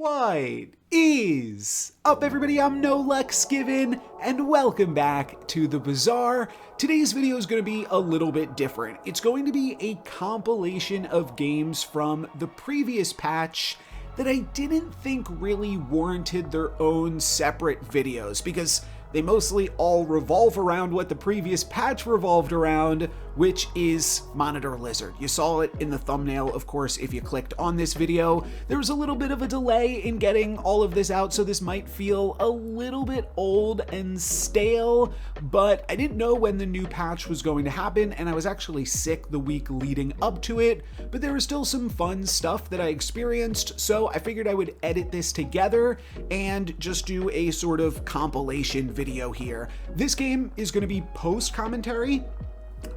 What is up, everybody? I'm NoLucksGiven, and welcome back to the Bazaar. Today's video is going to be a little bit different. It's going to be a compilation of games from the previous patch that I didn't think really warranted their own separate videos, because they mostly all revolve around what the previous patch revolved around, which is Monitor Lizard. You saw it in the thumbnail, of course, if you clicked on this video. There was a little bit of a delay in getting all of this out, so this might feel a little bit old and stale, but I didn't know when the new patch was going to happen, and I was actually sick the week leading up to it, but there was still some fun stuff that I experienced, so I figured I would edit this together and just do a sort of compilation video here. This game is going to be post-commentary,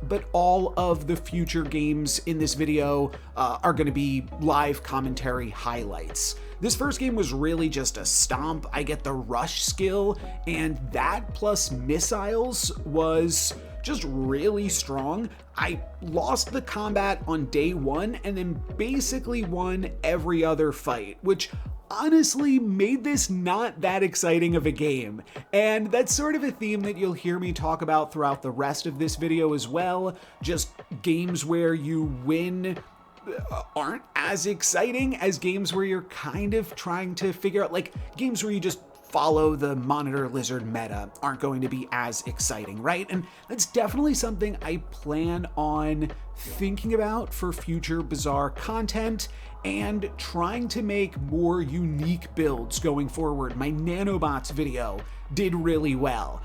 but all of the future games in this video are going to be live commentary highlights. This first game was really just a stomp. I get the rush skill, and that plus missiles was just really strong. I lost the combat on day one and then basically won every other fight, which honestly made this not that exciting of a game. And that's sort of a theme that you'll hear me talk about throughout the rest of this video as well. Just games where you win aren't as exciting as games where you're kind of trying to figure out, like games where you just follow the Monitor Lizard meta aren't going to be as exciting, right? And that's definitely something I plan on thinking about for future Bazaar content and trying to make more unique builds going forward. My nanobots video did really well.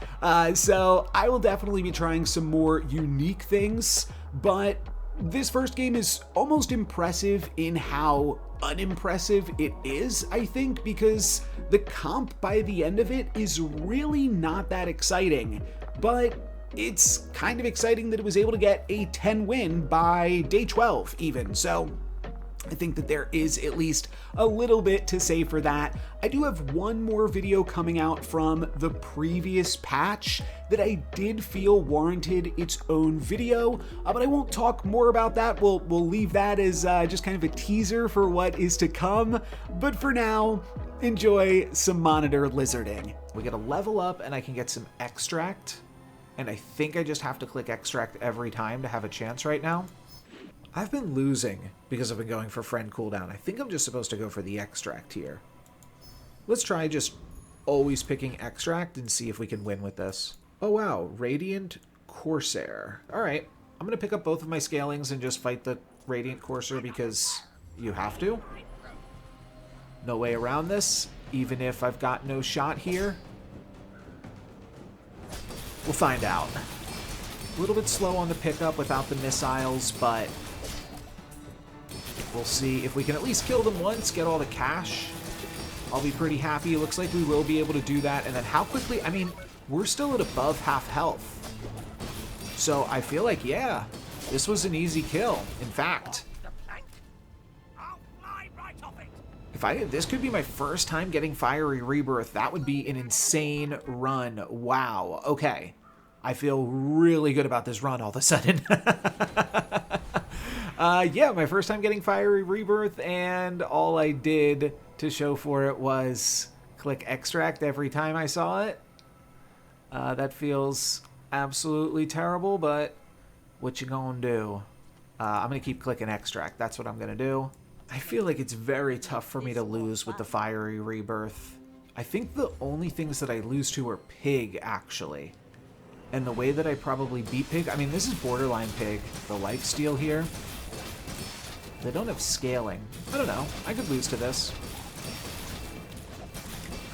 So I will definitely be trying some more unique things, but this first game is almost impressive in how unimpressive it is, I think, because the comp by the end of it is really not that exciting, but it's kind of exciting that it was able to get a 10 win by day 12 even, so I think that there is at least a little bit to say for that. I do have one more video coming out from the previous patch that I did feel warranted its own video, but I won't talk more about that. We'll leave that as just kind of a teaser for what is to come. But for now, enjoy some Monitor Lizarding. We get a level up and I can get some extract. And I think I just have to click extract every time to have a chance right now. I've been losing because I've been going for friend cooldown. I think I'm just supposed to go for the extract here. Let's try just always picking extract and see if we can win with this. Oh wow, Radiant Corsair. Alright, I'm going to pick up both of my scalings and just fight the Radiant Corsair because you have to. No way around this, even if I've got no shot here. We'll find out. A little bit slow on the pickup without the missiles, but we'll see if we can at least kill them once, get all the cash. I'll be pretty happy. It looks like we will be able to do that. And then how quickly, I mean, we're still at above half health. So I feel like, yeah, this was an easy kill. In fact, this could be my first time getting Fiery Rebirth. That would be an insane run. Wow. Okay. I feel really good about this run all of a sudden. Yeah, my first time getting Fiery Rebirth, and all I did to show for it was click extract every time I saw it. That feels absolutely terrible, but what you gonna do? I'm gonna keep clicking extract. That's what I'm gonna do. I feel like it's very tough for me to lose with the Fiery Rebirth. I think the only things that I lose to are Pig, actually. And the way that I probably beat Pig, I mean, this is borderline Pig, the lifesteal here. They don't have scaling. I don't know. I could lose to this.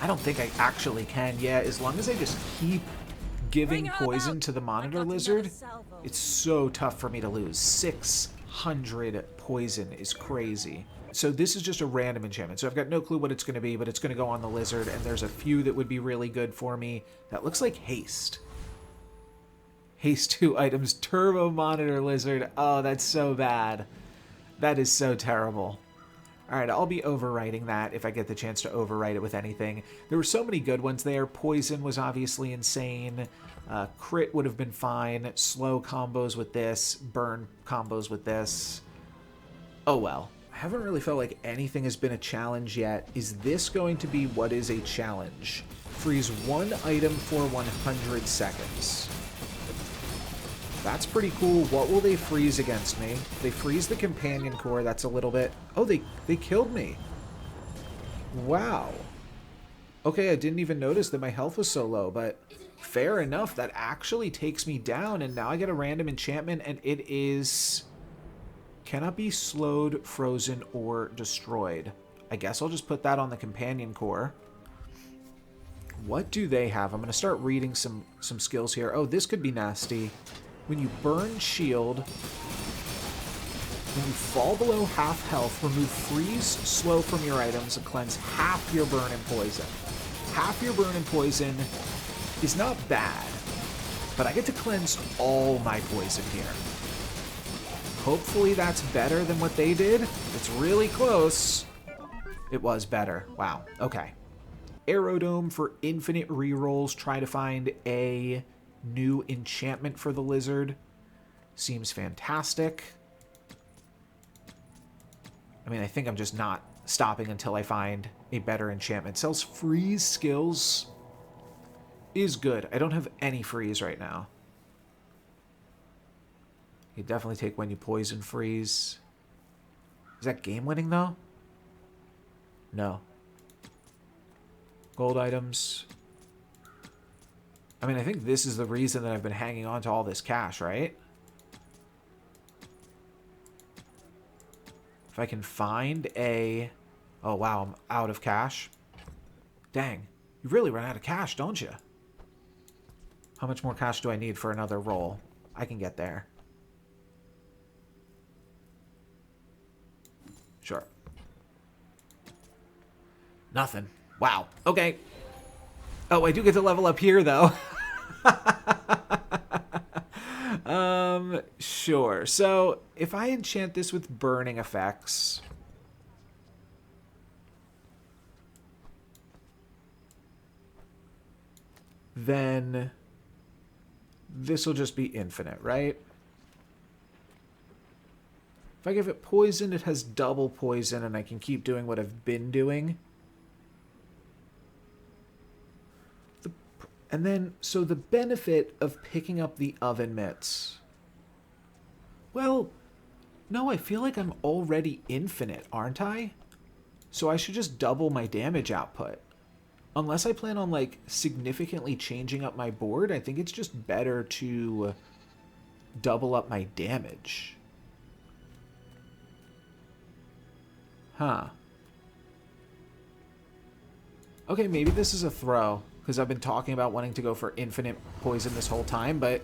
I don't think I actually can. Yeah, as long as I just keep giving poison to the Monitor Lizard, it's so tough for me to lose. 600 poison is crazy. So this is just a random enchantment. So I've got no clue what it's going to be, but it's going to go on the Lizard, and there's a few that would be really good for me. That looks like Haste. Haste 2 items, Turbo Monitor Lizard. Oh, that's so bad. That is so terrible. Alright, I'll be overwriting that if I get the chance to overwrite it with anything. There were so many good ones there. Poison was obviously insane. Crit would have been fine. Slow combos with this. Burn combos with this. Oh well. I I haven't really felt like anything has been a challenge yet. Is this going to be what is a challenge? Freeze one item for 100 seconds. That's pretty cool. What will they freeze against me? They freeze the companion core. That's a little bit... Oh, they killed me. Wow. Okay, I didn't even notice that my health was so low, but fair enough. That actually takes me down, and now I get a random enchantment, and it is... Cannot be slowed, frozen, or destroyed. I guess I'll just put that on the companion core. What do they have? I'm going to start reading some skills here. Oh, this could be nasty. When you burn shield, when you fall below half health, remove freeze, slow from your items, and cleanse half your burn and poison. Half your burn and poison is not bad, but I get to cleanse all my poison here. Hopefully that's better than what they did. It's really close. It was better. Wow. Okay. Aerodome for infinite rerolls. Try to find a new enchantment for the lizard. Seems fantastic. I mean, I think I'm just not stopping until I find a better enchantment. Sells freeze skills is good. I don't have any freeze right now. You definitely take when you poison freeze. Is that game winning though? No. Gold items. I mean, I think this is the reason that I've been hanging on to all this cash, right? If I can find a... Oh, wow, I'm out of cash. Dang. You really run out of cash, don't you? How much more cash do I need for another roll? I can get there. Sure. Nothing. Wow. Okay. Oh, I do get to level up here, though. Sure. So, if I enchant this with burning effects... then this will just be infinite, right? If I give it poison, it has double poison, and I can keep doing what I've been doing. And then, so the benefit of picking up the oven mitts. Well, no, I feel like I'm already infinite, aren't I? So I should just double my damage output. Unless I plan on, like, significantly changing up my board, I think it's just better to double up my damage. Huh. Okay, maybe this is a throw, because I've been talking about wanting to go for infinite poison this whole time, but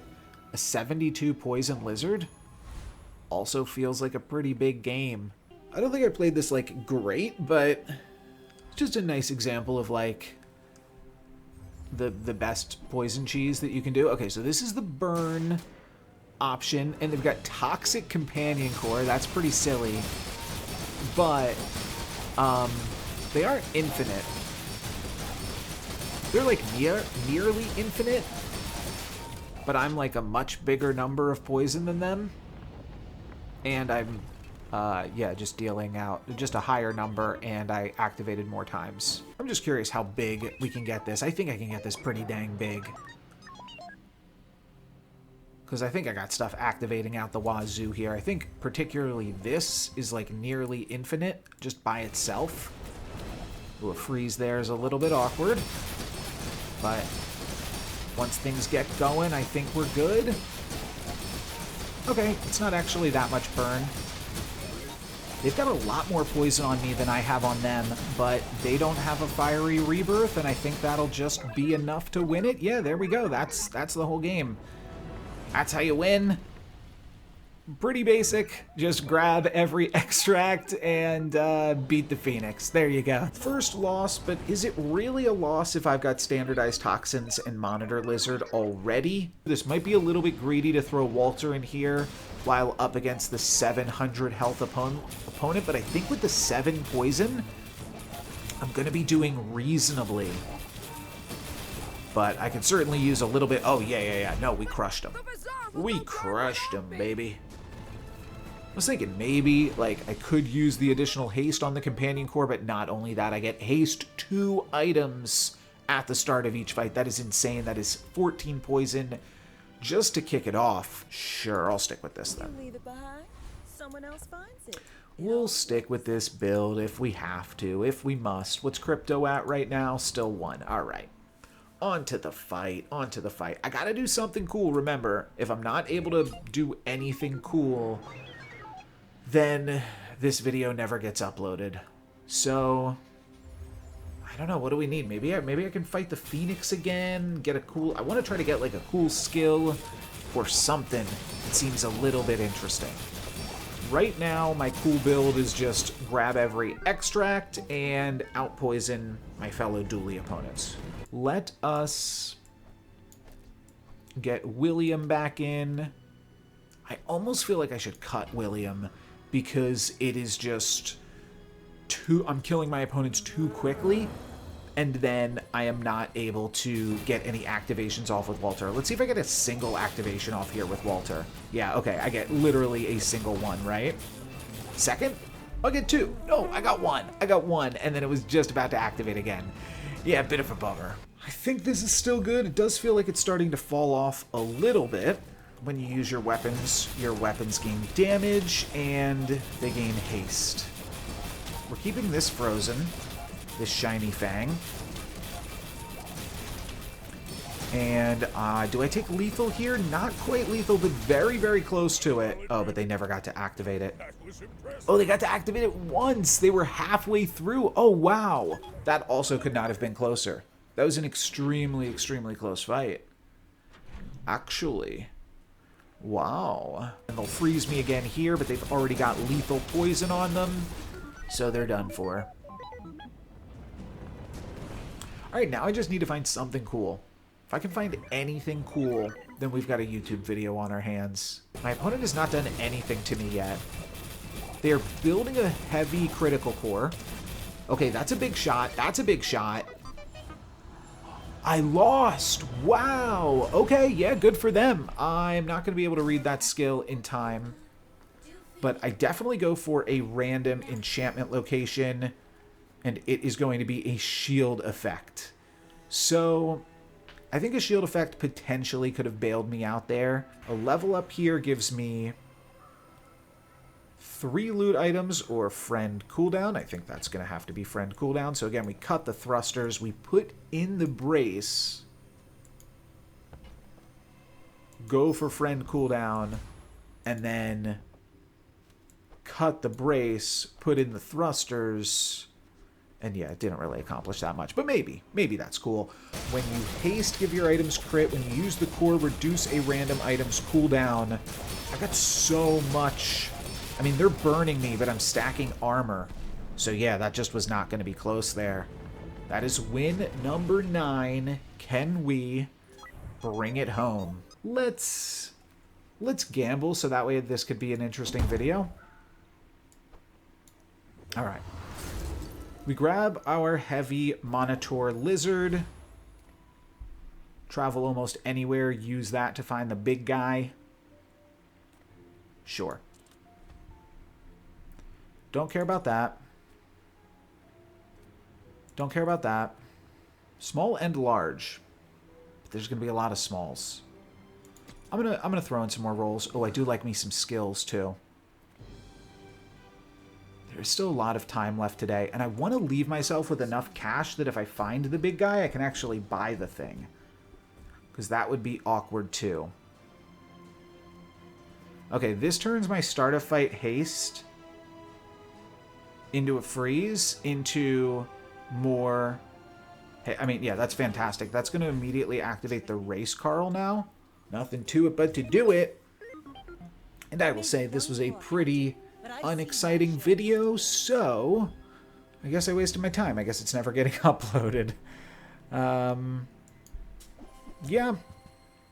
a 72 poison lizard also feels like a pretty big game. I don't think I played this, like, great, but it's just a nice example of, like, the best poison cheese that you can do. Okay, so this is the burn option, and they've got toxic companion core. That's pretty silly, but they aren't infinite. They're like nearly infinite, but I'm like a much bigger number of poison than them, and I'm yeah, just dealing out just a higher number, and I activated more times. I'm just curious how big we can get this. I think I can get this pretty dang big, because I think I got stuff activating out the wazoo here. I think particularly this is like nearly infinite just by itself. Ooh, a freeze there is a little bit awkward, but once things get going, I think we're good. Okay, it's not actually that much burn. They've got a lot more poison on me than I have on them, but they don't have a fiery rebirth, and I think that'll just be enough to win it. Yeah, there we go. That's the whole game. That's how you win. Pretty basic. Just grab every extract and beat the Phoenix. There you go. First loss, but is it really a loss if I've got standardized toxins and monitor lizard already? This might be a little bit greedy to throw Walter in here while up against the 700 health opponent, but I think with the 7 poison, I'm going to be doing reasonably. But I could certainly use a little bit... Oh, yeah. No, we crushed him. We crushed him, baby. I was thinking maybe, like, I could use the additional haste on the companion core, but not only that, I get haste 2 items at the start of each fight. That is insane. That is 14 poison just to kick it off. Sure, I'll stick with this then. Leave it behind. Someone else finds it. We'll stick with this build if we have to, if we must. What's crypto at right now? Still 1. All right. On to the fight, on to the fight. I gotta do something cool. Remember, if I'm not able to do anything cool, then this video never gets uploaded. So, I don't know, what do we need? Maybe I can fight the Phoenix again, get a cool... I want to try to get like a cool skill or something that seems a little bit interesting. Right now, my cool build is just grab every extract and outpoison my fellow dually opponents. Let us get William back in. I almost feel like I should cut William because it is just too... I'm killing my opponents too quickly, and then I am not able to get any activations off with Walter. Let's see if I get a single activation off here with Walter. Yeah, okay, I get literally a single one, right? Second? I'll get 2. No, I got 1. I got 1, and then it was just about to activate again. Yeah, a bit of a bummer. I think this is still good. It does feel like it's starting to fall off a little bit. When you use your weapons gain damage, and they gain haste. We're keeping this frozen, this shiny fang. And do I take lethal here? Not quite lethal, but very, very close to it. Oh, but they never got to activate it. Oh, they got to activate it once. They were halfway through. Oh, wow. That also could not have been closer. That was an extremely, extremely close fight. Actually. Wow. And they'll freeze me again here, but they've already got lethal poison on them. So they're done for. Alright, now I just need to find something cool. If I can find anything cool, then we've got a YouTube video on our hands. My opponent has not done anything to me yet. They are building a heavy critical core. Okay, that's a big shot. That's a big shot. I lost. Wow. Okay, yeah, good for them. I'm not going to be able to read that skill in time. But I definitely go for a random enchantment location. And it is going to be a shield effect. So, I think a shield effect potentially could have bailed me out there. A level up here gives me 3 loot items or friend cooldown. I think that's going to have to be friend cooldown. So again, we cut the thrusters. We put in the brace. Go for friend cooldown. And then cut the brace. Put in the thrusters. And yeah, it didn't really accomplish that much. But maybe. Maybe that's cool. When you haste, give your items crit. When you use the core, reduce a random item's cooldown. I got so much... I mean, they're burning me, but I'm stacking armor. So yeah, that just was not going to be close there. That is win number 9. Can we bring it home? Let's gamble, so that way this could be an interesting video. All right. We grab our heavy Monitor Lizard. Travel almost anywhere. Use that to find the big guy. Sure. Don't care about that. Don't care about that. Small and large. But there's going to be a lot of smalls. I'm gonna throw in some more rolls. Oh, I do like me some skills too. There's still a lot of time left today, and I want to leave myself with enough cash that if I find the big guy, I can actually buy the thing. Because that would be awkward too. Okay, this turns my start of fight haste into a freeze, into more... Hey, I mean, yeah, that's fantastic. That's going to immediately activate the race Carl now. Nothing to it but to do it. And I will say this was a pretty unexciting video, so I guess I wasted my time. I guess it's never getting uploaded. Yeah,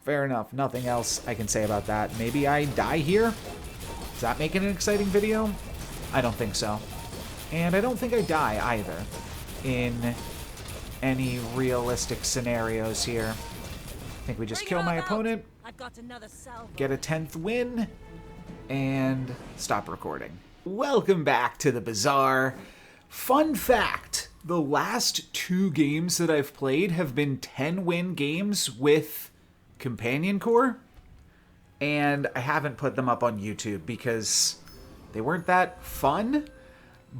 fair enough. Nothing else I can say about that. Maybe I die here? Does that make it an exciting video? I don't think so. And I don't think I die either in any realistic scenarios here. I think we just kill my opponent, get a 10th win, And stop recording. Welcome back to the Bazaar. Fun fact, the last 2 games that I've played have been 10-win games with Companion Core. And I haven't put them up on YouTube because they weren't that fun.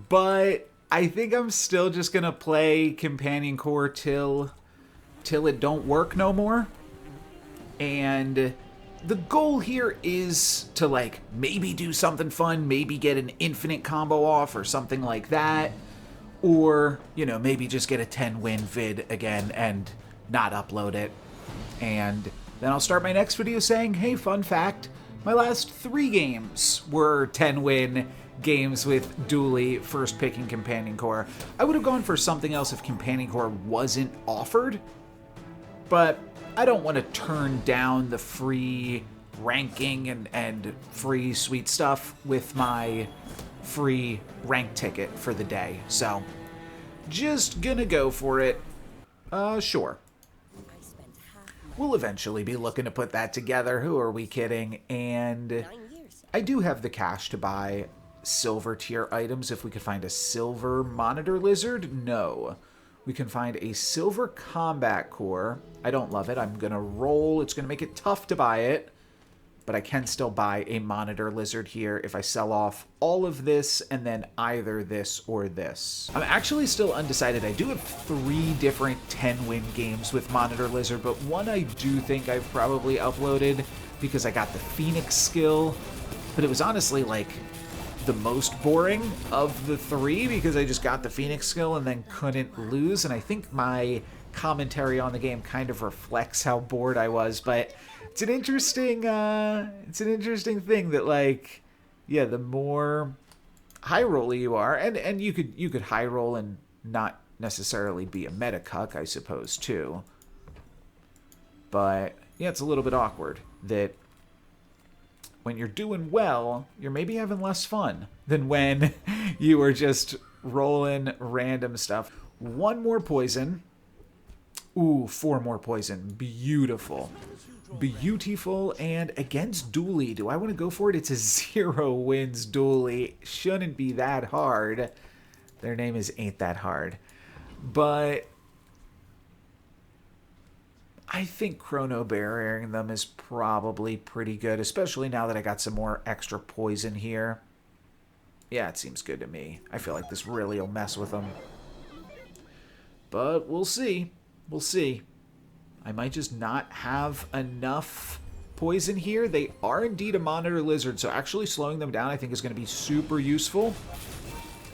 But I think I'm still just going to play Companion Core till it don't work no more. And the goal here is to, like, maybe do something fun, maybe get an infinite combo off or something like that. Or, you know, maybe just get a 10-win vid again and not upload it. And then I'll start my next video saying, hey, fun fact, my last 3 games were 10-win games with Dooley first picking Companion Core. I would have gone for something else if Companion Core wasn't offered, but I don't want to turn down the free ranking and free sweet stuff with my free rank ticket for the day. So, just gonna go for it. Sure. We'll eventually be looking to put that together. Who are we kidding? And I do have the cash to buy silver tier items. If we could find a silver monitor lizard, no. We can find a silver combat core. I don't love it. I'm going to roll. It's going to make it tough to buy it. But I can still buy a monitor lizard here if I sell off all of this and then either this or this. I'm actually still undecided. I do have 3 different 10-win games with monitor lizard, but one I do think I've probably uploaded because I got the Phoenix skill. But it was honestly like the most boring of the 3 because I just got the Phoenix skill and then couldn't lose. And I think my commentary on the game kind of reflects how bored I was, but it's an interesting thing that, like, yeah, the more high roll you are, and you could high roll and not necessarily be a meta cuck, I suppose, too. But yeah, it's a little bit awkward that when you're doing well, you're maybe having less fun than when you are just rolling random stuff. 1 more poison. Ooh, 4 more poison. Beautiful. Beautiful. And against Dooley, do I want to go for it? It's a 0 wins Dooley. Shouldn't be that hard. Their name is Ain't That Hard. But I think chrono barriering them is probably pretty good, especially now that I got some more extra poison here. Yeah, it seems good to me. I feel like this really will mess with them. But we'll see. We'll see. I might just not have enough poison here. They are indeed a monitor lizard, so actually slowing them down I think is going to be super useful.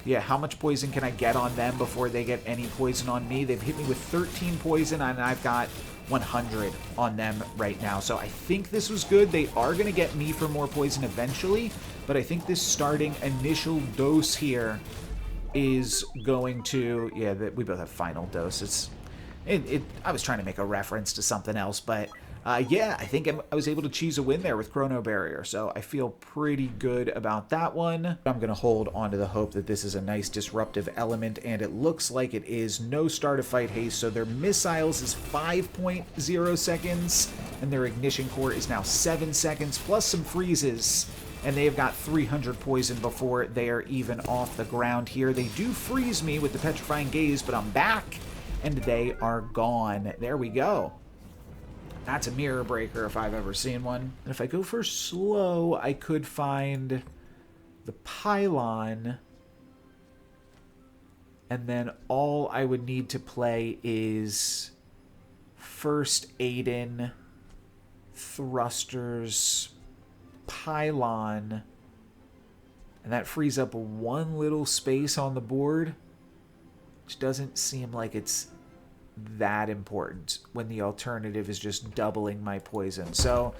Yeah, how much poison can I get on them before they get any poison on me? They've hit me with 13 poison, and I've got 100 on them right now. So I think this was good. They are going to get me for more poison eventually, but I think this starting initial dose here is going to... Yeah, we both have final dose. I was trying to make a reference to something else, but yeah, I think I was able to cheese a win there with Chrono Barrier, so I feel pretty good about that one. I'm going to hold on to the hope that this is a nice disruptive element, and it looks like it is. No start of fight haste, so their missiles is 5.0 seconds, and their ignition core is now 7 seconds, plus some freezes. And they've got 300 poison before they are even off the ground here. They do freeze me with the Petrifying Gaze, but I'm back. And they are gone. There we go. That's a mirror breaker if I've ever seen one. And if I go for slow, I could find the pylon. And then all I would need to play is first Aiden, thrusters, pylon. And that frees up 1 little space on the board, which doesn't seem like it's that important when the alternative is just doubling my poison. So,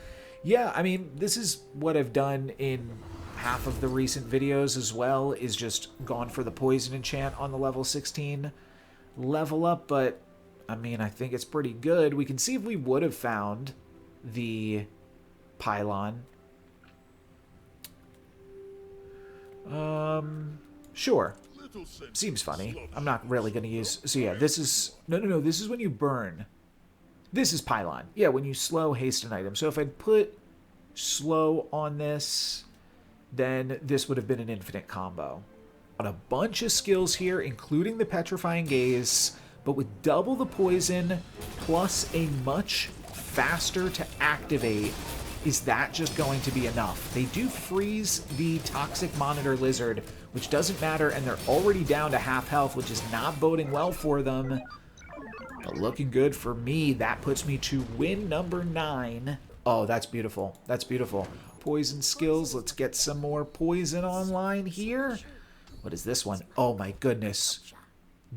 yeah, I mean, this is what I've done in half of the recent videos as well, is just gone for the poison enchant on the level 16 level up, but, I mean, I think it's pretty good. We can see if we would have found the pylon. Sure. Seems funny. I'm not really going to use... So yeah, this is... No. This is when you burn. This is pylon. Yeah, when you slow haste an item. So if I'd put slow on this, then this would have been an infinite combo. On a bunch of skills here, including the Petrifying Gaze, but with double the poison plus a much faster to activate, is that just going to be enough? They do freeze the Toxic Monitor Lizard, which doesn't matter, and they're already down to half health, which is not boding well for them. But looking good for me. That puts me to win number 9. Oh, that's beautiful. That's beautiful. Poison skills. Let's get some more poison online here. What is this one? Oh my goodness.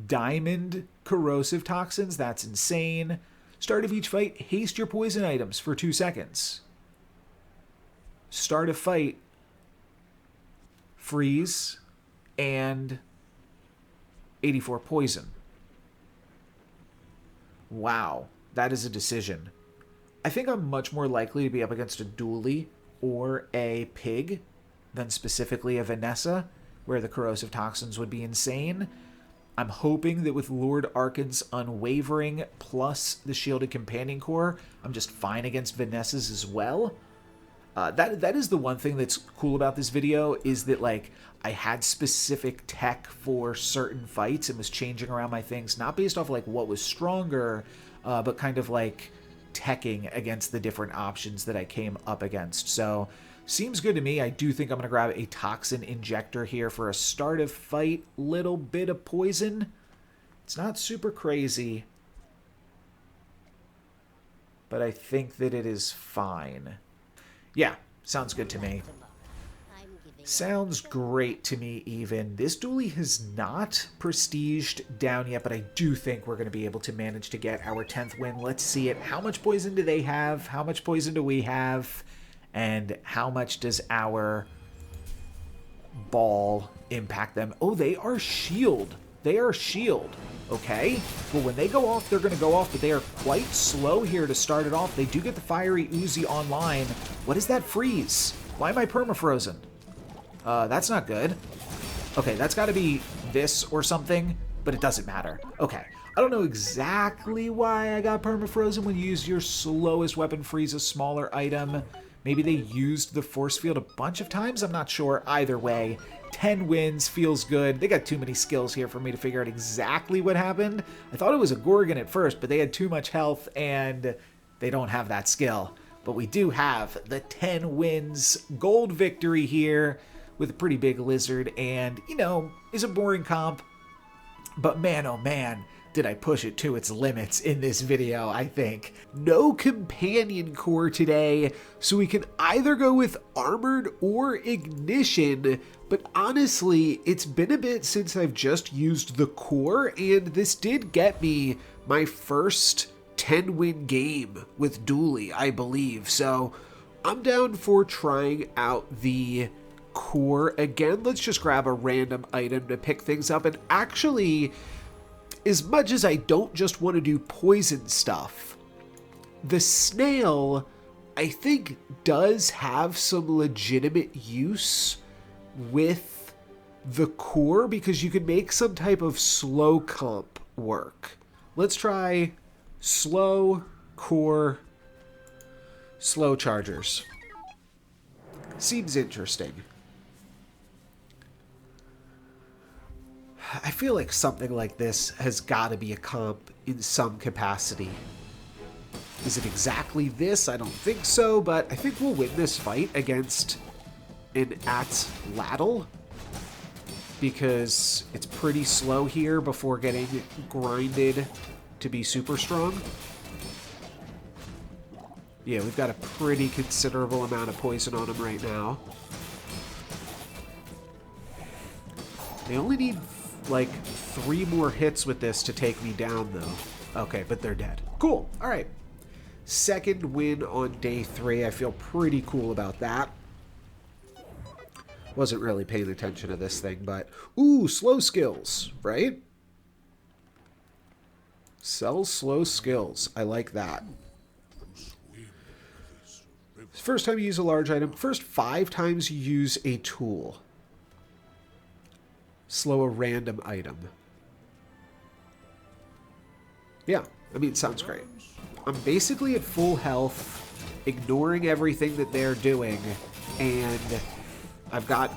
Diamond corrosive toxins. That's insane. Start of each fight, haste your poison items for 2 seconds. Start a fight, freeze, and 84 poison. Wow, that is a decision. I think I'm much more likely to be up against a Dooley or a Pig than specifically a Vanessa, where the corrosive toxins would be insane. I'm hoping that with Lord Arkan's Unwavering plus the Shielded Companion Core, I'm just fine against Vanessa's as well. That is the one thing that's cool about this video, is that like I had specific tech for certain fights and was changing around my things, not based off like what was stronger, but kind of like teching against the different options that I came up against. So seems good to me. I do think I'm going to grab a Toxin Injector here for a start of fight. Little bit of poison. It's not super crazy, but I think that it is fine. Yeah, sounds good to me. Sounds great to me even. This Dooley has not prestiged down yet, but I do think we're going to be able to manage to get our 10th win. Let's see it. How much poison do they have? How much poison do we have? And how much does our ball impact them? Oh, they are shield. They are shield. Okay. Well, when they go off, they're going to go off, but they are quite slow here to start it off. They do get the Fiery Uzi online. What is that freeze? Why am I permafrozen? That's not good. Okay, that's got to be this or something, but it doesn't matter. Okay. I don't know exactly why I got permafrozen when you use your slowest weapon freeze a smaller item. Maybe they used the force field a bunch of times? I'm not sure. Either way, 10 wins feels good. They got too many skills here for me to figure out exactly what happened. I thought it was a Gorgon at first, but they had too much health and they don't have that skill. But we do have the 10 wins gold victory here with a pretty big lizard, and, you know, is a boring comp. But man, oh man, did I push it to its limits in this video, I think. No companion core today, so we can either go with armored or ignition, but honestly, it's been a bit since I've just used the core, and this did get me my first 10-win game with Dooley, I believe, so I'm down for trying out the core again. Let's just grab a random item to pick things up, and actually, as much as I don't just want to do poison stuff, the snail, I think, does have some legitimate use with the core, because you can make some type of slow comp work. Let's try slow core, slow chargers. Seems interesting. I feel like something like this has got to be a comp in some capacity. Is it exactly this? I don't think so, but I think we'll win this fight against an Atlatl, because it's pretty slow here before getting grinded to be super strong. Yeah, we've got a pretty considerable amount of poison on him right now. They only need like 3 more hits with this to take me down, though. Okay, but they're dead. Cool. All right. Second win on day 3. I feel pretty cool about that. Wasn't really paying attention to this thing, but... Ooh, slow skills, right? Sell slow skills. I like that. First time you use a large item. First 5 times you use a tool. Slow a random item. Yeah, I mean, it sounds great. I'm basically at full health, ignoring everything that they're doing, and I've got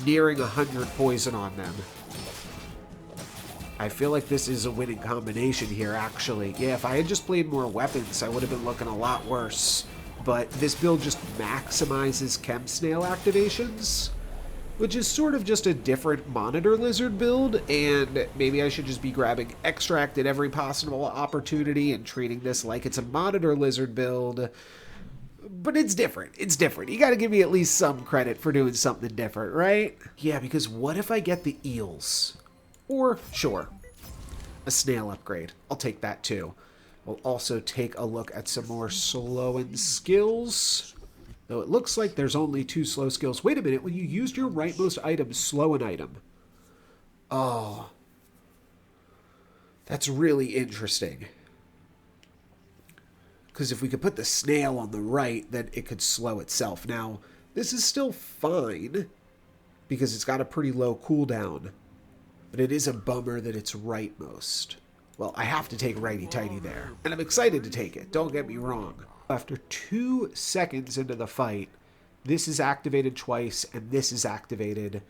nearing 100 poison on them. I feel like this is a winning combination here, actually. Yeah, if I had just played more weapons, I would have been looking a lot worse. But this build just maximizes Chem Snail activations, which is sort of just a different Monitor Lizard build, and maybe I should just be grabbing Extract at every possible opportunity and treating this like it's a Monitor Lizard build. But it's different. It's different. You gotta give me at least some credit for doing something different, right? Yeah, because what if I get the eels? Or, sure, a snail upgrade. I'll take that too. We'll also take a look at some more slowing skills. Though it looks like there's only 2 slow skills. Wait a minute, when you used your rightmost item, slow an item. Oh. That's really interesting. Because if we could put the snail on the right, then it could slow itself. Now, this is still fine, because it's got a pretty low cooldown. But it is a bummer that it's rightmost. Well, I have to take righty-tighty there. And I'm excited to take it, don't get me wrong. After 2 seconds into the fight, this is activated twice, and this is activated,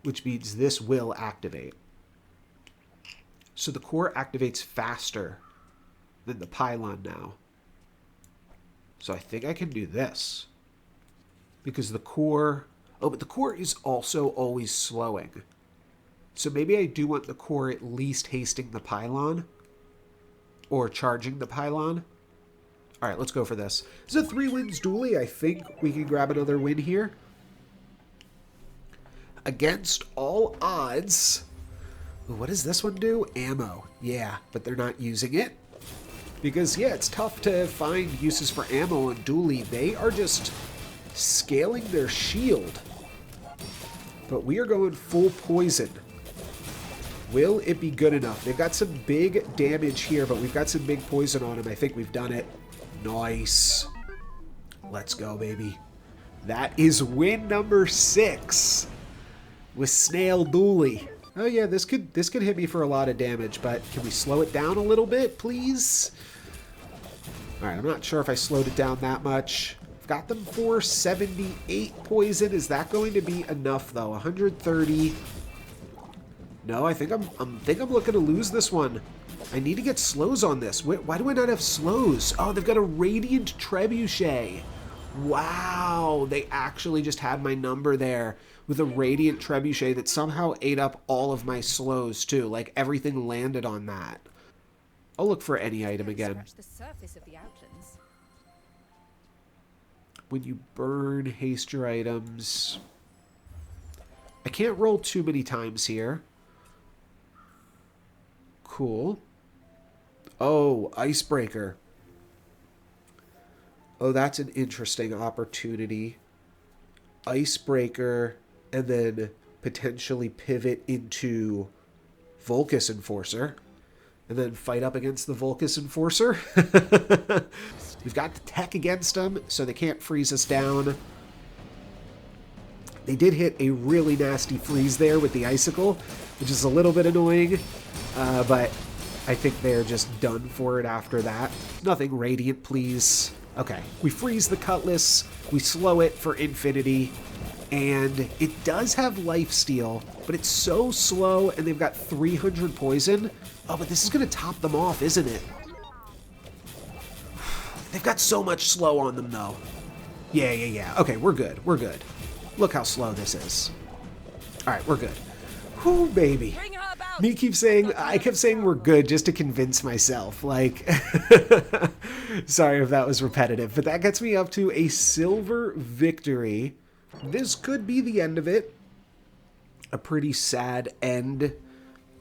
which means this will activate. So the core activates faster than the pylon now. So I think I can do this. Because the core... Oh, but the core is also always slowing. So maybe I do want the core at least hasting the pylon. Or charging the pylon. Alright, let's go for this. This is a 3 wins dually. I think we can grab another win here. Against all odds. Ooh, what does this one do? Ammo. Yeah, but they're not using it. Because, yeah, it's tough to find uses for ammo in dually. They are just scaling their shield. But we are going full poison. Will it be good enough? They've got some big damage here, but we've got some big poison on them. I think we've done it. Nice. Let's go, baby. That is win number 6 with Snail Dually. Oh yeah, this could hit me for a lot of damage, but can we slow it down a little bit, please? All right, I'm not sure if I slowed it down that much. I've got them for 78 poison. Is that going to be enough though? 130. No, I think I'm looking to lose this one. I need to get slows on this. Why do I not have slows? Oh, they've got a Radiant Trebuchet. Wow, they actually just had my number there with a Radiant Trebuchet that somehow ate up all of my slows too. Like everything landed on that. I'll look for any item again. The surface of the outlands. When you burn, haste your items. I can't roll too many times here. Cool. Oh, Icebreaker. Oh, that's an interesting opportunity. Icebreaker, and then potentially pivot into Vulcus Enforcer. And then fight up against the Vulcus Enforcer. We've got the tech against them, so they can't freeze us down. They did hit a really nasty freeze there with the Icicle, which is a little bit annoying. But I think they're just done for it after that. Nothing Radiant, please. Okay, we freeze the Cutlass, we slow it for infinity, and it does have lifesteal, but it's so slow, and they've got 300 poison. Oh, but this is going to top them off, isn't it? They've got so much slow on them, though. Yeah. Okay, we're good. We're good. Look how slow this is. All right, we're good. Whew, baby. I kept saying we're good just to convince myself. Like, sorry if that was repetitive, but that gets me up to a silver victory. This could be the end of it. A pretty sad end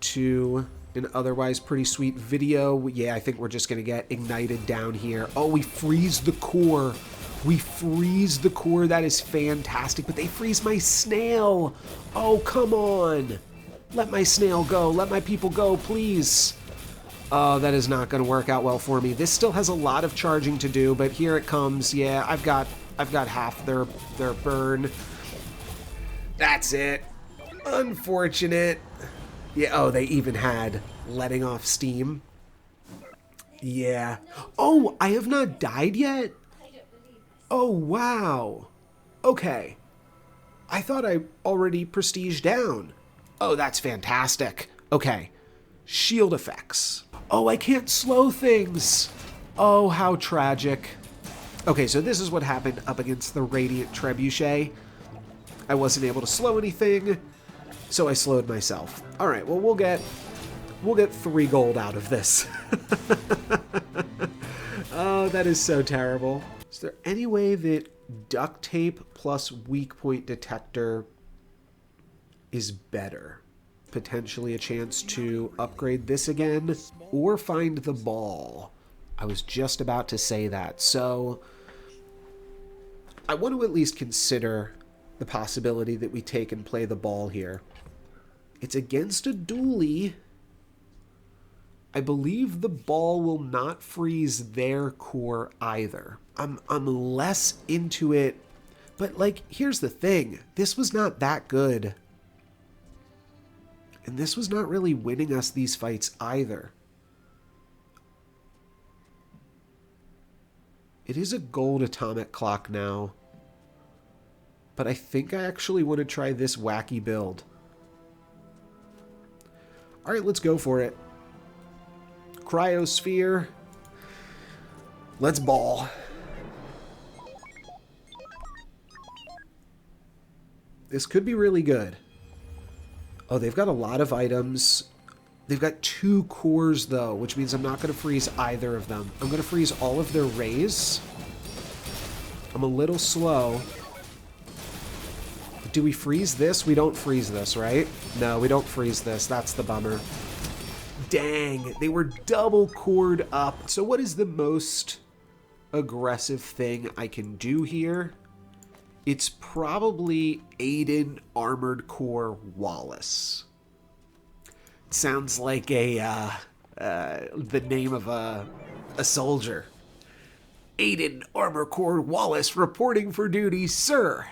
to an otherwise pretty sweet video. Yeah, I think we're just going to get ignited down here. Oh, we freeze the core. We freeze the core. That is fantastic. But they freeze my snail. Oh, come on. Let my snail go. Let my people go, please. Oh, that is not going to work out well for me. This still has a lot of charging to do, but here it comes. Yeah, I've got half their burn. That's it. Unfortunate. Yeah, oh, they even had letting off steam. Yeah. Oh, I have not died yet? Oh, wow. Okay. I thought I already prestige down. Oh, that's fantastic. Okay. Shield effects. Oh, I can't slow things. Oh, how tragic. Okay, so this is what happened up against the Radiant Trebuchet. I wasn't able to slow anything, so I slowed myself. All right, well, we'll get 3 gold out of this. Oh, that is so terrible. Is there any way that duct tape plus weak point detector is better? Potentially a chance to upgrade this again or find the ball. I was just about to say that. So I want to at least consider the possibility that we take and play the ball here. It's against a dually. I believe the ball will not freeze their core either. I'm less into it, but like, here's the thing. This was not that good. And this was not really winning us these fights either. It is a gold atomic clock now. But I think I actually want to try this wacky build. Alright, let's go for it. Cryosphere. Let's ball. This could be really good. Oh, they've got a lot of items. They've got 2 cores, though, which means I'm not going to freeze either of them. I'm going to freeze all of their rays. I'm a little slow. Do we freeze this? We don't freeze this, right? No, we don't freeze this. That's the bummer. Dang, they were double cored up. So what is the most aggressive thing I can do here? It's probably Aiden Armored Core Wallace. It sounds like the name of a soldier. Aiden Armored Core Wallace reporting for duty, sir.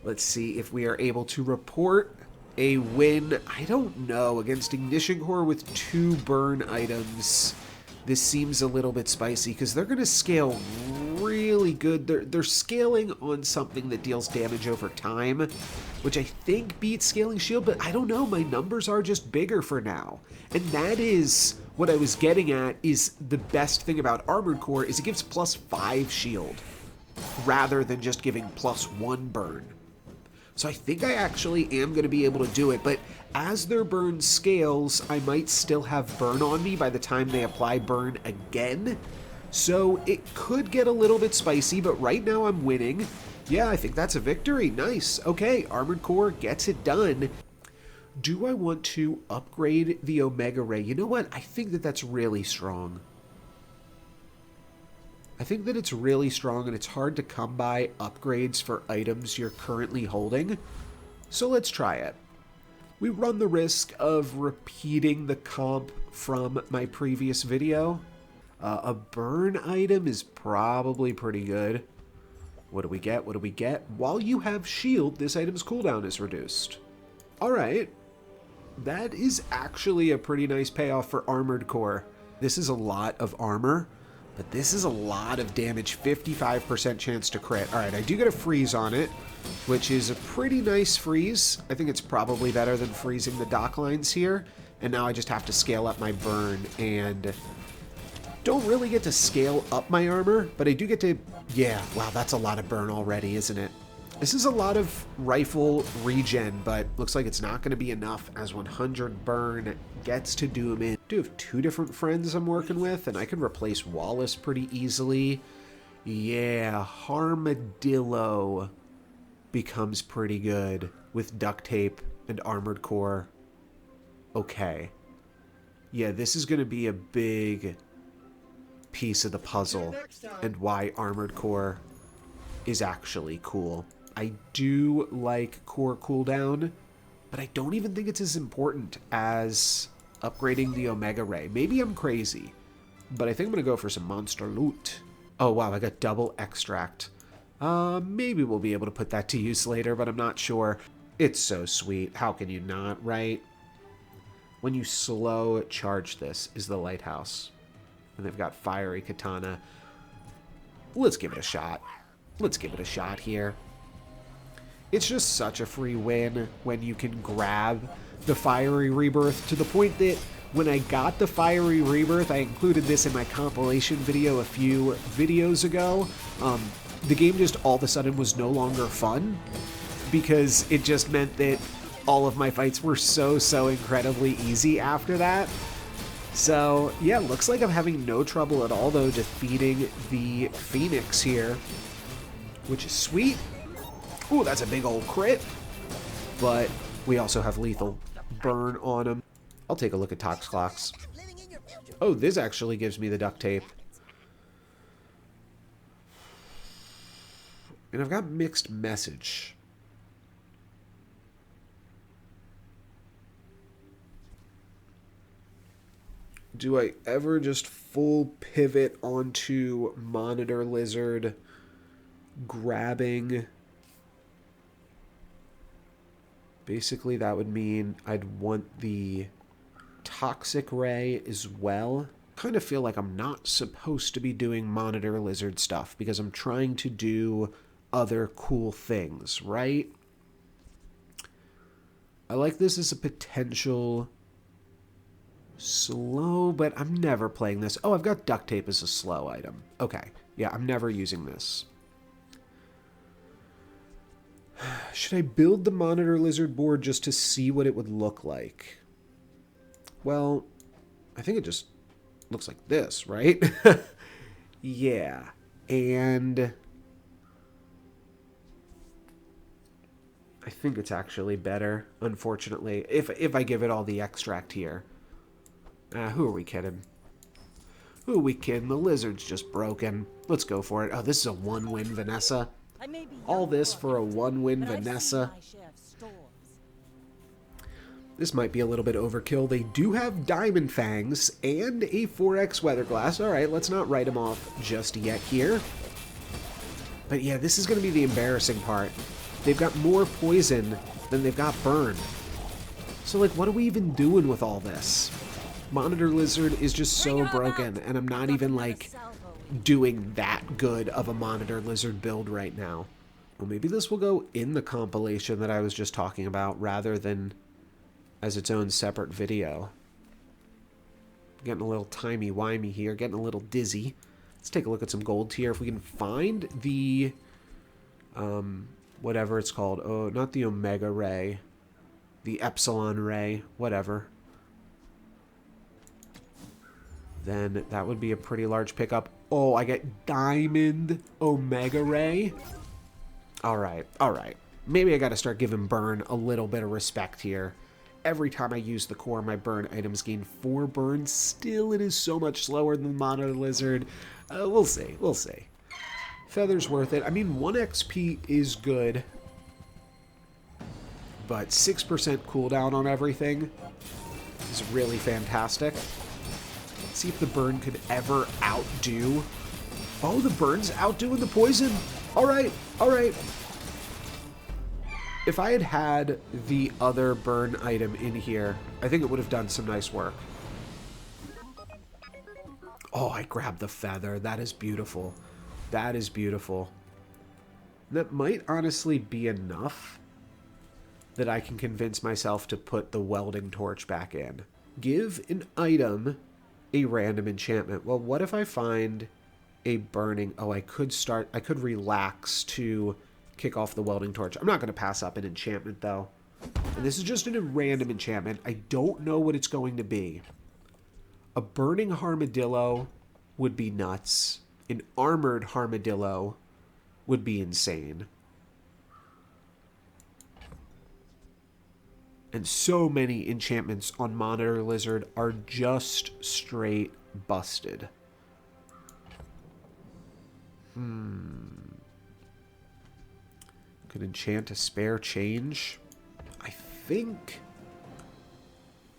Let's see if we are able to report a win. I don't know. Against Ignition Core with 2 burn items, this seems a little bit spicy because they're going to scale really good. They're scaling on something that deals damage over time, which I think beats Scaling Shield, but I don't know. My numbers are just bigger for now. And that is what I was getting at. Is the best thing about Armored Core is it gives +5 shield rather than just giving +1 burn. So I think I actually am going to be able to do it, but as their burn scales, I might still have burn on me by the time they apply burn again. So it could get a little bit spicy, but right now I'm winning. Yeah, I think that's a victory. Nice. Okay, Armored Core gets it done. Do I want to upgrade the Omega Ray? You know what? I think that that's really strong. I think that it's really strong and it's hard to come by upgrades for items you're currently holding. So let's try it. We run the risk of repeating the comp from my previous video. A burn item is probably pretty good. What do we get? What do we get? While you have shield, this item's cooldown is reduced. Alright. That is actually a pretty nice payoff for Armored Core. This is a lot of armor. But this is a lot of damage, 55% chance to crit. All right, I do get a freeze on it, which is a pretty nice freeze. I think it's probably better than freezing the dock lines here. And now I just have to scale up my burn and don't really get to scale up my armor, but I do get to, yeah, wow, that's a lot of burn already, isn't it? This is a lot of rifle regen, but looks like it's not going to be enough as 100 burn gets to do him in. I do have 2 different friends I'm working with, and I can replace Wallace pretty easily. Yeah, Armadillo becomes pretty good with duct tape and Armored Core. Okay. Yeah, this is going to be a big piece of the puzzle and why Armored Core is actually cool. I do like core cooldown, but I don't even think it's as important as upgrading the Omega Ray. Maybe I'm crazy, but I think I'm going to go for some monster loot. Oh, wow, I got double extract. Maybe we'll be able to put that to use later, but I'm not sure. It's so sweet. How can you not, right? When you slow charge this is the lighthouse. And they've got fiery katana. Let's give it a shot. Let's give it a shot here. It's just such a free win when you can grab the Fiery Rebirth, to the point that when I got the Fiery Rebirth, I included this in my compilation video a few videos ago. The game just all of a sudden was no longer fun, because it just meant that all of my fights were so incredibly easy after that. So yeah, looks like I'm having no trouble at all though defeating the Phoenix here, which is sweet. Ooh, that's a big old crit. But we also have lethal burn on him. I'll take a look at Tox Clocks. Oh, this actually gives me the duct tape. And I've got mixed message. Do I ever just full pivot onto Monitor Lizard, grabbing? Basically, that would mean I'd want the Toxic Ray as well. Kind of feel like I'm not supposed to be doing Monitor Lizard stuff because I'm trying to do other cool things, right? I like this as a potential slow, but I'm never playing this. Oh, I've got duct tape as a slow item. Okay, yeah, I'm never using this. Should I build the Monitor Lizard board just to see what it would look like? Well, I think it just looks like this, right? Yeah, and I think it's actually better, unfortunately, if I give it all the extract here. Who are we kidding? Who are we kidding? The lizard's just broken. Let's go for it. Oh, this is a 1-win Vanessa. All this for a 1-win Vanessa. This might be a little bit overkill. They do have Diamond Fangs and a 4x Weather Glass. All right, let's not write them off just yet here. But yeah, this is going to be the embarrassing part. They've got more poison than they've got burn. So, like, what are we even doing with all this? Monitor Lizard is just so broken, and I'm not even, like, doing that good of a Monitor Lizard build right now. Well, maybe this will go in the compilation that I was just talking about rather than as its own separate video. Getting a little timey-wimey here, getting a little dizzy. Let's take a look at some gold tier. If we can find the, whatever it's called. Oh, not the Omega Ray. The Epsilon Ray. Whatever. Then that would be a pretty large pickup. Oh, I get Diamond Omega Ray. Alright, alright. Maybe I gotta start giving burn a little bit of respect here. Every time I use the core, my burn items gain 4 burn. Still, it is so much slower than Monitor Lizard. We'll see, we'll see. Feather's worth it. I mean, 1 XP is good. But 6% cooldown on everything is really fantastic. Let's see if the burn could ever outdo. Oh, the burn's outdoing the poison. All right, all right. If I had had the other burn item in here, I think it would have done some nice work. Oh, I grabbed the feather. That is beautiful. That is beautiful. That might honestly be enough that I can convince myself to put the welding torch back in. Give an item a random enchantment. Well, what if I find a burning... Oh, I could relax to kick off the welding torch. I'm not going to pass up an enchantment, though. And this is just a random enchantment. I don't know what it's going to be. A burning armadillo would be nuts. An armored armadillo would be insane. And so many enchantments on Monitor Lizard are just straight busted. Could enchant a spare change. I think...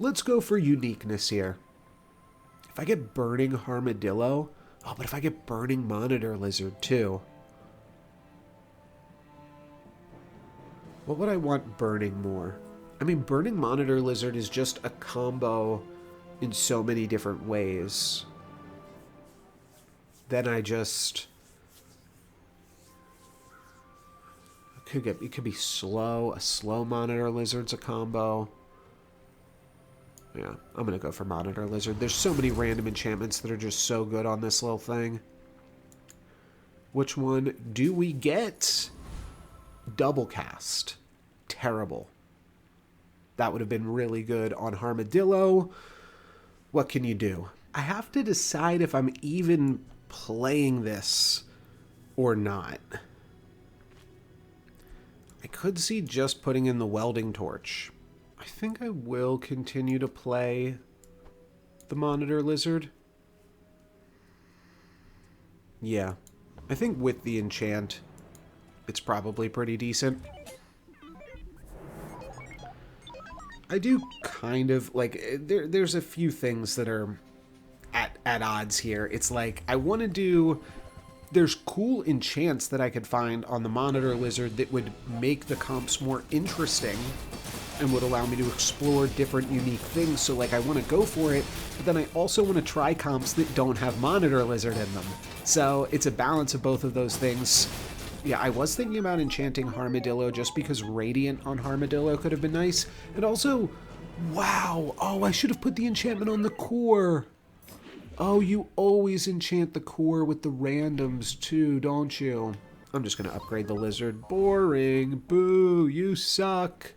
Let's go for uniqueness here. If I get burning armadillo... Oh, but if I get burning Monitor Lizard too... What would I want burning more? I mean, burning Monitor Lizard is just a combo in so many different ways. Then I just... It could be slow. A slow Monitor Lizard's a combo. Yeah, I'm going to go for Monitor Lizard. There's so many random enchantments that are just so good on this little thing. Which one do we get? Double Cast. Terrible. That would have been really good on Armadillo. What can you do? I have to decide if I'm even playing this or not. I could see just putting in the Welding Torch. I think I will continue to play the Monitor Lizard. Yeah. I think with the enchant, it's probably pretty decent. I do kind of, like, there's a few things that are at odds here. It's like, I want to do... There's cool enchants that I could find on the Monitor Lizard that would make the comps more interesting and would allow me to explore different unique things. So, like, I want to go for it, but then I also want to try comps that don't have Monitor Lizard in them. So it's a balance of both of those things. Yeah, I was thinking about enchanting Armadillo just because Radiant on Armadillo could have been nice. And also, wow, oh, I should have put the enchantment on the core. Oh, you always enchant the core with the randoms too, don't you? I'm just going to upgrade the lizard. Boring. Boo, you suck.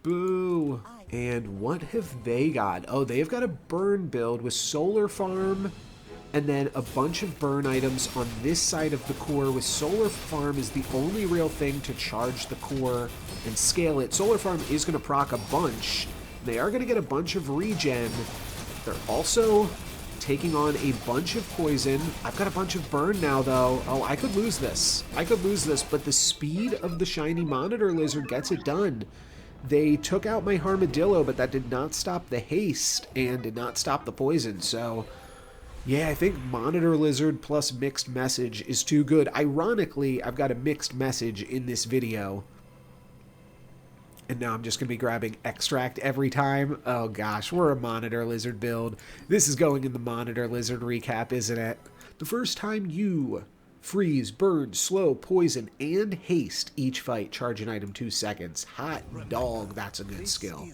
Boo. And what have they got? Oh, they've got a burn build with Solar Farm and then a bunch of burn items on this side of the core, with Solar Farm is the only real thing to charge the core and scale it. Solar Farm is going to proc a bunch. They are going to get a bunch of regen. They're also taking on a bunch of poison. I've got a bunch of burn now, though. Oh, I could lose this. I could lose this, but the speed of the shiny Monitor Lizard gets it done. They took out my Armadillo, but that did not stop the haste and did not stop the poison, so... Yeah, I think Monitor Lizard plus Mixed Message is too good. Ironically, I've got a Mixed Message in this video. And now I'm just going to be grabbing Extract every time. Oh gosh, we're a Monitor Lizard build. This is going in the Monitor Lizard recap, isn't it? The first time you freeze, burn, slow, poison, and haste each fight, charge an item 2 seconds. Hot dog, that's a good skill.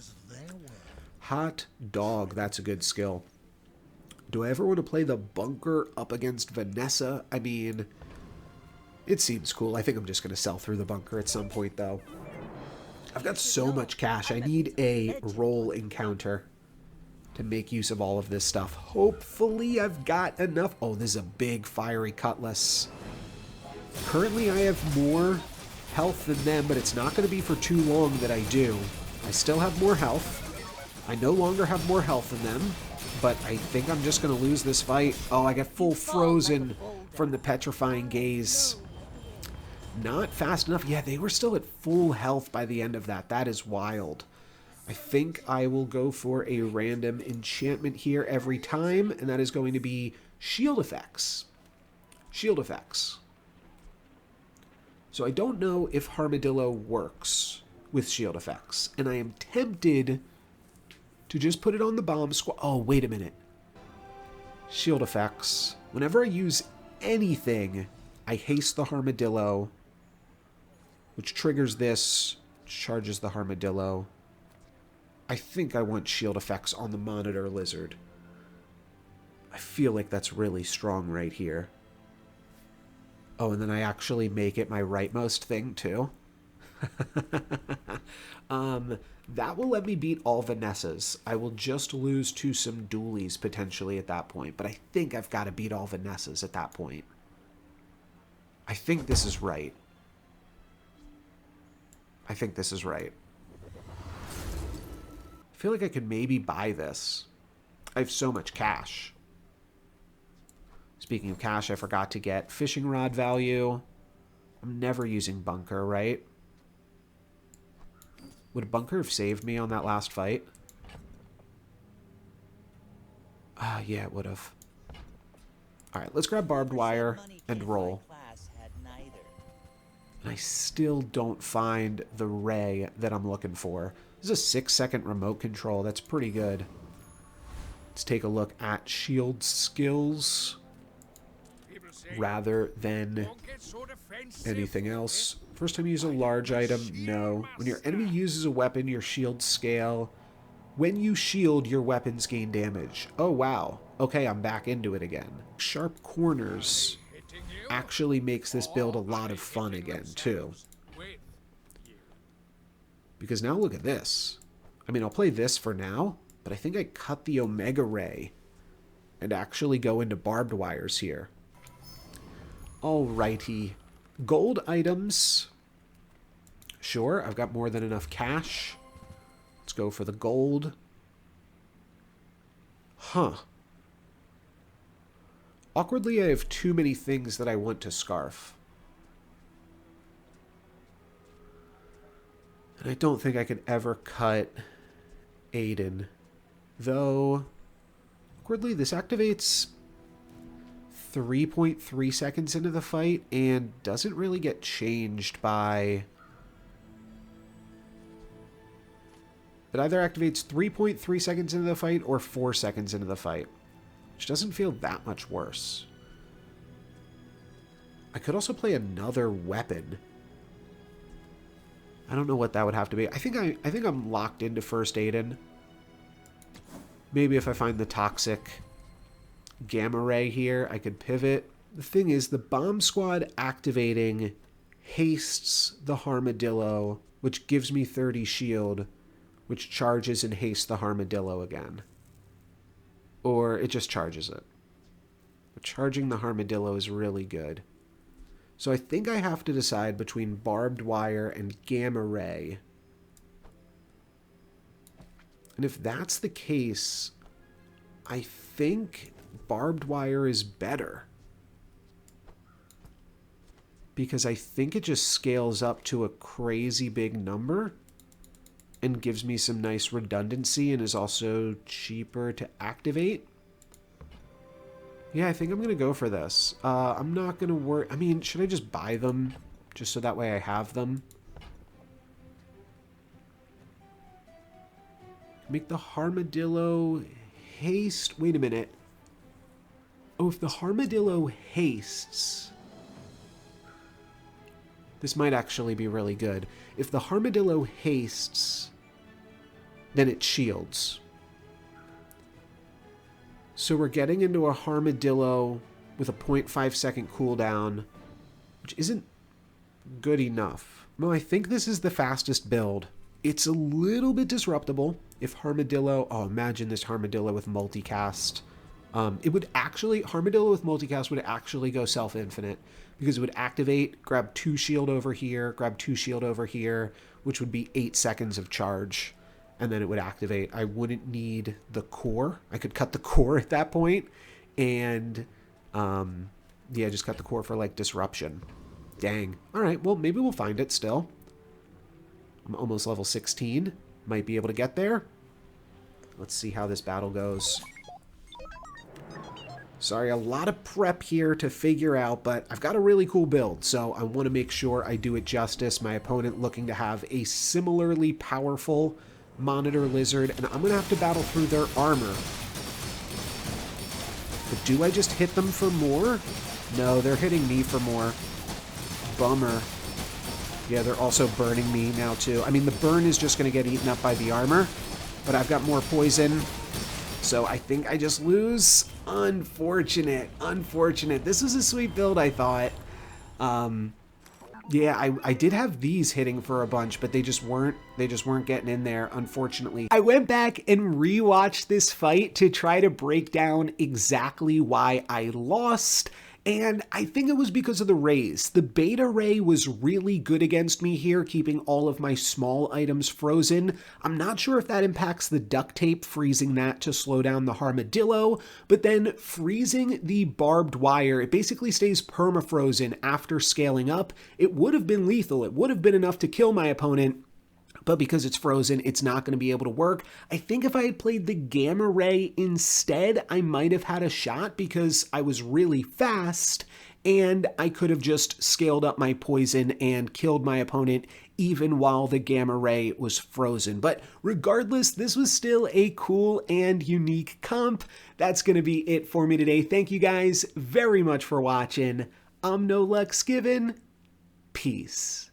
Hot dog, that's a good skill. Do I ever want to play the Bunker up against Vanessa? I mean, it seems cool. I think I'm just going to sell through the Bunker at some point, though. I've got so much cash. I need a roll encounter to make use of all of this stuff. Hopefully I've got enough. Oh, this is a big fiery cutlass. Currently I have more health than them, but it's not going to be for too long that I do. I still have more health. I no longer have more health than them, but I think I'm just going to lose this fight. Oh, I got full frozen from the petrifying gaze. Not fast enough. Yeah, they were still at full health by the end of that. That is wild. I think I will go for a random enchantment here every time, and that is going to be shield effects. Shield effects. So I don't know if Armadillo works with shield effects, and I am tempted to just put it on the bomb squad. Oh, wait a minute. Shield effects. Whenever I use anything, I haste the Armadillo, which triggers this, charges the Armadillo. I think I want shield effects on the Monitor Lizard. I feel like that's really strong right here. Oh, and then I actually make it my rightmost thing, too. That will let me beat all Vanessas. I will just lose to some dualies, potentially, at that point. But I think I've got to beat all Vanessas at that point. I think this is right. I think this is right. I feel like I could maybe buy this. I have so much cash. Speaking of cash, I forgot to get fishing rod value. I'm never using Bunker, right? Would Bunker have saved me on that last fight? Yeah, it would have. Alright, let's grab Barbed Wire and roll. And I still don't find the ray that I'm looking for. This is a 6-second remote control. That's pretty good. Let's take a look at shield skills rather than anything else. First time you use a large item, no. When your enemy uses a weapon, your shields scale. When you shield, your weapons gain damage. Oh, wow. Okay, I'm back into it again. Sharp corners actually makes this build a lot of fun again, too. Because now look at this. I mean, I'll play this for now, but I think I cut the Omega Ray and actually go into barbed wires here. Alrighty. Gold items. Sure, I've got more than enough cash. Let's go for the gold. Huh. Awkwardly, I have too many things that I want to scarf. And I don't think I could ever cut Aiden. Though, awkwardly, this activates 3.3 seconds into the fight and doesn't really get changed by... It either activates 3.3 seconds into the fight or 4 seconds into the fight, which doesn't feel that much worse. I could also play another weapon. I don't know what that would have to be. I think I'm locked into first Aiden. Maybe if I find the toxic gamma ray here, I could pivot. The thing is, the bomb squad activating hastes the armadillo, which gives me 30 shield, which charges and hastes the armadillo again. Or it just charges it. But charging the armadillo is really good. So I think I have to decide between barbed wire and gamma ray. And if that's the case, I think barbed wire is better. Because I think it just scales up to a crazy big number and gives me some nice redundancy and is also cheaper to activate. Yeah, I think I'm going to go for this. I'm not going to worry. I mean, should I just buy them just so that way I have them? Make the armadillo haste. Wait a minute. Oh, if the armadillo hastes... This might actually be really good. If the armadillo hastes, then it shields. So we're getting into a armadillo with a 0.5 second cooldown, which isn't good enough. No, I think this is the fastest build. It's a little bit disruptible. If armadillo... Oh, imagine this armadillo with multicast. It would actually... Armadillo with multicast would actually go self-infinite, because it would activate, grab 2 shield over here, grab 2 shield over here, which would be 8 seconds of charge, and then it would activate. I wouldn't need the core. I could cut the core at that point, and yeah, just cut the core for like disruption. Dang. All right, well, maybe we'll find it still. I'm almost level 16. Might be able to get there. Let's see how this battle goes. Sorry, a lot of prep here to figure out, but I've got a really cool build, so I want to make sure I do it justice. My opponent looking to have a similarly powerful monitor lizard, and I'm going to have to battle through their armor. But do I just hit them for more? No, they're hitting me for more. Bummer. Yeah, they're also burning me now, too. I mean, the burn is just going to get eaten up by the armor, but I've got more poison, so I think I just lose. Unfortunate. Unfortunate. This was a sweet build, I thought. Yeah, I did have these hitting for a bunch, but they just weren't getting in there, unfortunately. I went back and rewatched this fight to try to break down exactly why I lost, and I think it was because of the rays. The beta ray was really good against me here, keeping all of my small items frozen. I'm not sure if that impacts the duct tape, freezing that to slow down the armadillo, but then freezing the barbed wire, it basically stays permafrozen after scaling up. It would have been lethal. It would have been enough to kill my opponent, but because it's frozen, it's not going to be able to work. I think if I had played the gamma ray instead, I might have had a shot because I was really fast and I could have just scaled up my poison and killed my opponent even while the gamma ray was frozen. But regardless, this was still a cool and unique comp. That's going to be it for me today. Thank you guys very much for watching. I'm NoLucksGiven. Peace.